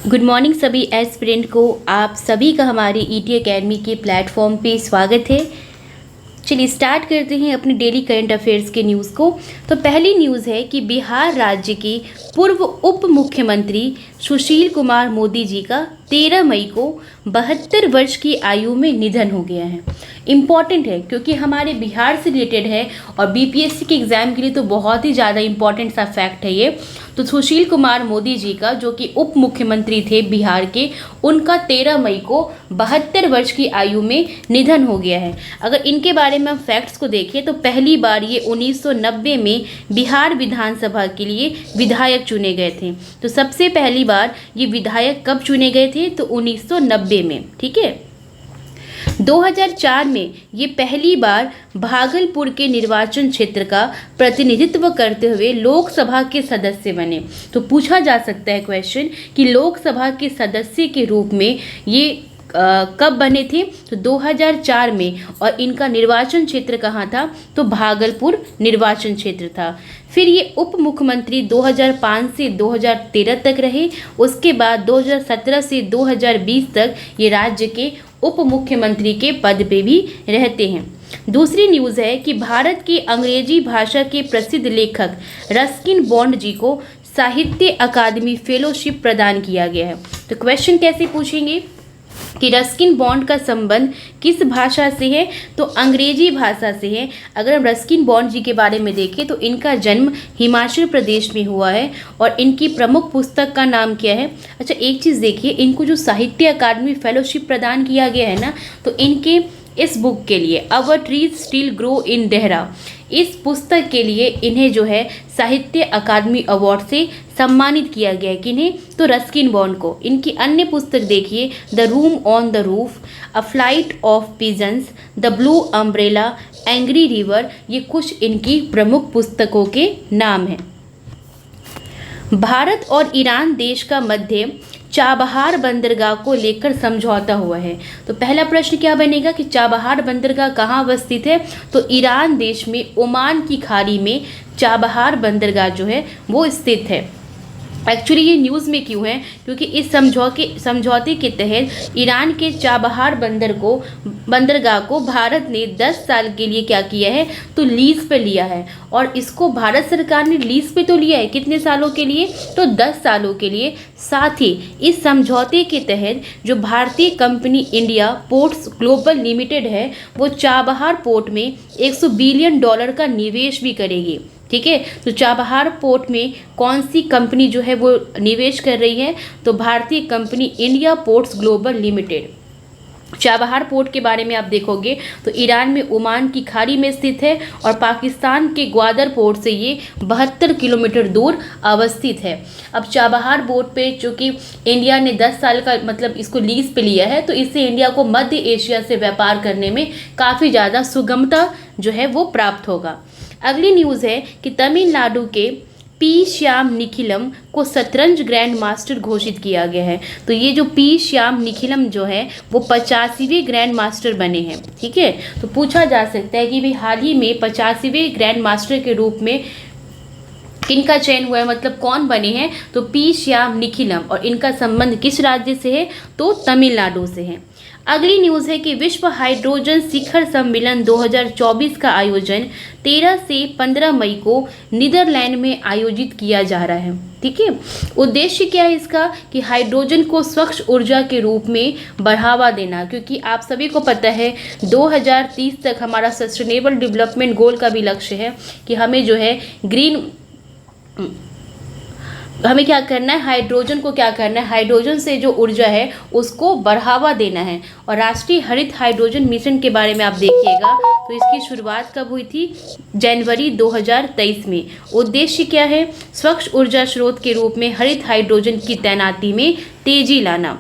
Good morning सभी aspirant को। आप सभी का हमारे ईटी एकेडमी के प्लेटफॉर्म पे स्वागत है। चलिए स्टार्ट करते हैं अपने डेली करंट अफेयर्स के न्यूज़ को। तो पहली न्यूज़ है कि बिहार राज्य के पूर्व उप मुख्यमंत्री सुशील कुमार मोदी जी का 13 मई को 72 वर्ष की आयु में निधन हो गया है। इम्पॉर्टेंट है क्योंकि हमारे बिहार से रिलेटेड है और बीपीएससी के एग्ज़ाम के लिए तो बहुत ही ज़्यादा इम्पॉर्टेंट सा फैक्ट है ये। तो सुशील कुमार मोदी जी का, जो कि उप मुख्यमंत्री थे बिहार के, उनका 13 मई को 72 वर्ष की आयु में निधन हो गया है। अगर इनके बारे में हम फैक्ट्स को देखें तो पहली बार ये 1990 में बिहार विधानसभा के लिए विधायक चुने गए थे। तो सबसे पहली बार ये विधायक कब चुने गए थे? तो 1990 में। ठीक है। 2004 में ये पहली बार भागलपुर के निर्वाचन क्षेत्र का प्रतिनिधित्व करते हुए लोकसभा के सदस्य बने। तो पूछा जा सकता है क्वेश्चन कि लोकसभा के सदस्य के रूप में ये कब बने थे? तो 2004 में। और इनका निर्वाचन क्षेत्र कहाँ था? तो भागलपुर निर्वाचन क्षेत्र था। फिर ये उप मुख्यमंत्री 2005 से 2013 तक रहे। उसके बाद 2017 से 2020 तक ये राज्य के उप मुख्यमंत्री के पद पे भी रहते हैं। दूसरी न्यूज़ है कि भारत की अंग्रेजी भाषा के प्रसिद्ध लेखक रस्किन बॉन्ड जी को साहित्य अकादमी फेलोशिप प्रदान किया गया है। तो क्वेश्चन कैसे पूछेंगे कि रस्किन बॉन्ड का संबंध किस भाषा से है? तो अंग्रेजी भाषा से है। अगर हम रस्किन बॉन्ड जी के बारे में देखें तो इनका जन्म हिमाचल प्रदेश में हुआ है और इनकी प्रमुख पुस्तक का नाम क्या है? अच्छा, एक चीज़ देखिए, इनको जो साहित्य अकादमी फेलोशिप प्रदान किया गया है ना, तो इनके इस बुक के लिए our trees still grow in Dehra, इस पुस्तक के लिए इन्हें जो है साहित्य अकादमी अवार्ड से सम्मानित किया गया है। किन्हें? तो रस्किन बॉन्ड को। इनकी अन्य पुस्तक देखिए, the room on the roof, a flight of pigeons, the blue umbrella, angry river, ये कुछ इनकी प्रमुख पुस्तकों के नाम हैं। भारत और ईरान देश का मध्य चाबहार बंदरगाह को लेकर समझौता हुआ है। तो पहला प्रश्न क्या बनेगा कि चाबहार बंदरगाह कहाँ अवस्थित है? तो ईरान देश में ओमान की खाड़ी में चाबहार बंदरगाह जो है वो स्थित है। एक्चुअली ये न्यूज़ में क्यों है? क्योंकि इस समझौते के तहत ईरान के चाबहार बंदरगाह को भारत ने 10 साल के लिए क्या किया है? तो लीज पे लिया है। और इसको भारत सरकार ने लीज पे तो लिया है, कितने सालों के लिए? तो 10 सालों के लिए। साथ ही इस समझौते के तहत जो भारतीय company India ports global limited है, वो चाबहार पोर्ट में $100 बिलियन का निवेश भी करेगी। ठीक है। तो चाबहार पोर्ट में कौन सी कंपनी जो है वो निवेश कर रही है? तो भारतीय company India ports global limited. Chabahar port के बारे में आप देखोगे तो ईरान में ओमान की खाड़ी में स्थित है और पाकिस्तान के ग्वादर पोर्ट से ये 72 किलोमीटर दूर अवस्थित है। अब चाबहार पोर्ट पे चूँकि इंडिया ने 10 साल का मतलब इसको लीज पे लिया है, तो इससे इंडिया को मध्य एशिया से व्यापार करने में काफ़ी ज़्यादा सुगमता जो है वो प्राप्त होगा। अगली न्यूज़ है कि तमिलनाडु के पी श्याम निखिलम को शतरंज ग्रैंड मास्टर घोषित किया गया है। तो ये जो पी श्याम निखिलम जो है वो 85वें ग्रैंड मास्टर बने हैं। ठीक है। तो पूछा जा सकता है कि भाई हाल ही में 85वें ग्रैंड मास्टर के रूप में किनका चयन हुआ है, मतलब कौन बने हैं? तो पी श्याम निखिलम। और इनका संबंध किस राज्य से है? तो तमिलनाडु से है। अगली न्यूज़ है कि विश्व हाइड्रोजन शिखर सम्मेलन 2024 का आयोजन 13 से 15 मई को नीदरलैंड में आयोजित किया जा रहा है। ठीक है। उद्देश्य क्या है इसका? कि हाइड्रोजन को स्वच्छ ऊर्जा के रूप में बढ़ावा देना, क्योंकि आप सभी को पता है 2030 तक हमारा सस्टेनेबल डेवलपमेंट गोल का भी लक्ष्य है कि हमें जो है हमें क्या करना है? हाइड्रोजन को क्या करना है? हाइड्रोजन से जो ऊर्जा है उसको बढ़ावा देना है। और राष्ट्रीय हरित हाइड्रोजन मिशन के बारे में आप देखिएगा तो इसकी शुरुआत कब हुई थी? जनवरी 2023 में। उद्देश्य क्या है? स्वच्छ ऊर्जा स्रोत के रूप में हरित हाइड्रोजन की तैनाती में तेजी लाना।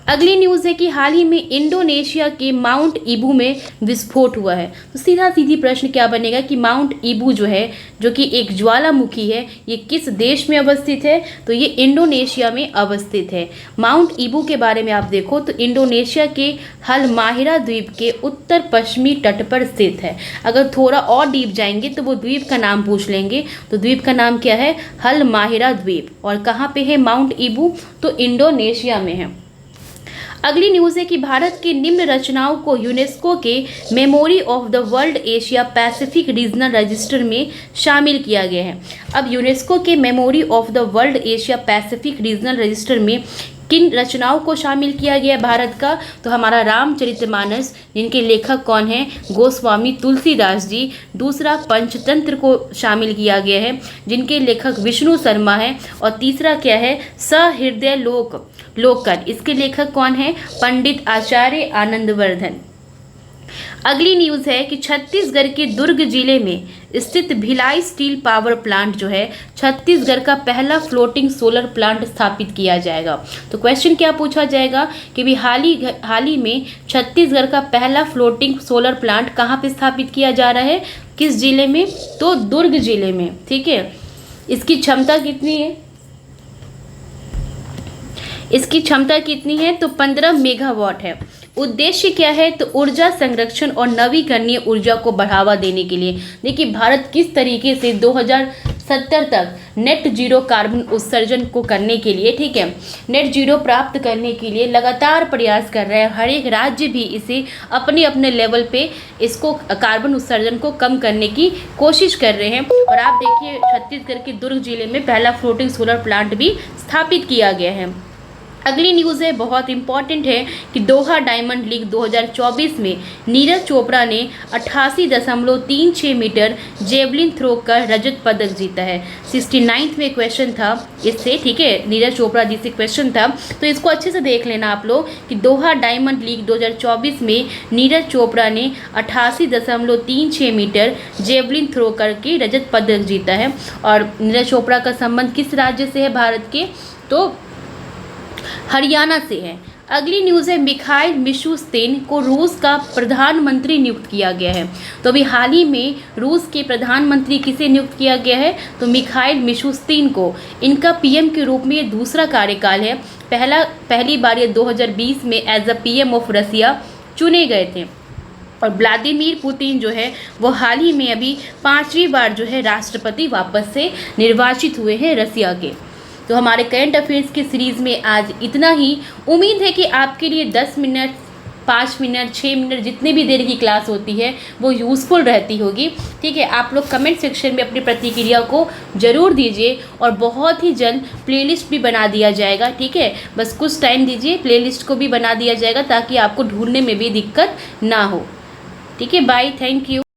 अगली न्यूज़ है कि हाल ही में इंडोनेशिया के माउंट ईबू में विस्फोट हुआ है। तो सीधा सीधी प्रश्न क्या बनेगा कि माउंट ईबू जो है, जो कि एक ज्वालामुखी है, ये किस देश में अवस्थित है? तो ये इंडोनेशिया में अवस्थित है। माउंट ईबू के बारे में आप देखो तो इंडोनेशिया के हलमाहिरा द्वीप के उत्तर पश्चिमी तट पर स्थित है। अगर थोड़ा और डीप जाएंगे तो वो द्वीप का नाम पूछ लेंगे। तो द्वीप का नाम क्या है? हलमाहिरा द्वीप। और कहाँ पे है माउंट ईबू? तो इंडोनेशिया में है। अगली न्यूज़ है कि भारत की निम्न रचनाओं को यूनेस्को के memory of the world Asia Pacific regional register में शामिल किया गया है। अब यूनेस्को के memory of the world Asia Pacific regional register में किन रचनाओं को शामिल किया गया है भारत का? तो हमारा रामचरितमानस, जिनके लेखक कौन हैं? गोस्वामी तुलसीदास जी। दूसरा, पंचतंत्र को शामिल किया गया है, जिनके लेखक विष्णु शर्मा हैं। और तीसरा क्या है? सहृदय लोकन, इसके लेखक कौन है? पंडित आचार्य आनंदवर्धन। अगली न्यूज़ है कि छत्तीसगढ़ के दुर्ग जिले में स्थित भिलाई स्टील पावर प्लांट जो है, छत्तीसगढ़ का पहला फ्लोटिंग सोलर प्लांट स्थापित किया जाएगा। तो क्वेश्चन क्या पूछा जाएगा कि भी हाल ही में छत्तीसगढ़ का पहला फ्लोटिंग सोलर प्लांट कहाँ पे स्थापित किया जा रहा है? किस जिले में? तो दुर्ग जिले में। ठीक है, इसकी क्षमता कितनी है? इसकी क्षमता कितनी है? तो 15 मेगावाट है। उद्देश्य क्या है? तो ऊर्जा संरक्षण और नवीकरणीय ऊर्जा को बढ़ावा देने के लिए। देखिए भारत किस तरीके से 2070 तक नेट जीरो कार्बन उत्सर्जन को करने के लिए, ठीक है, नेट जीरो प्राप्त करने के लिए लगातार प्रयास कर रहा है। हर एक राज्य भी इसे अपने अपने लेवल पे इसको कार्बन उत्सर्जन को कम करने की कोशिश कर रहे हैं। और आप देखिए छत्तीसगढ़ के दुर्ग जिले में पहला फ्लोटिंग सोलर प्लांट भी स्थापित किया गया है। अगली न्यूज़ है, बहुत इंपॉर्टेंट है कि दोहा डायमंड लीग 2024 में नीरज चोपड़ा ने 88.36 मीटर जेवलिन थ्रो कर रजत पदक जीता है। 69वें में क्वेश्चन था इससे, ठीक है, नीरज चोपड़ा जी से क्वेश्चन था, तो इसको अच्छे से देख लेना आप लोग कि दोहा डायमंड लीग 2024 में नीरज चोपड़ा ने 88.36 मीटर जेवलिन थ्रो करके रजत पदक जीता है। और नीरज चोपड़ा का संबंध किस राज्य से है भारत के? तो हरियाणा से है। अगली न्यूज़ है, मिखाइल मिशुस्तिन को रूस का प्रधानमंत्री नियुक्त किया गया है। तो अभी हाल ही में रूस के प्रधानमंत्री किसे नियुक्त किया गया है? तो मिखाइल मिशुस्तिन को। इनका पीएम के रूप में ये दूसरा कार्यकाल है। पहली बार ये 2020 में as a PM of Russia चुने गए थे। और व्लादिमीर पुतिन जो है वो हाल ही में अभी 5वीं बार जो है राष्ट्रपति वापस से निर्वाचित हुए हैं रसिया के। तो हमारे करंट अफेयर्स की सीरीज़ में आज इतना ही। उम्मीद है कि आपके लिए 10 मिनट, 5 मिनट, 6 मिनट, जितने भी देर की क्लास होती है वो यूज़फुल रहती होगी। ठीक है, आप लोग कमेंट सेक्शन में अपनी प्रतिक्रिया को ज़रूर दीजिए। और बहुत ही जल्द प्लेलिस्ट भी बना दिया जाएगा। ठीक है, बस कुछ टाइम दीजिए, प्लेलिस्ट को भी बना दिया जाएगा ताकि आपको ढूंढने में भी दिक्कत ना हो। ठीक है, बाय, थैंक यू।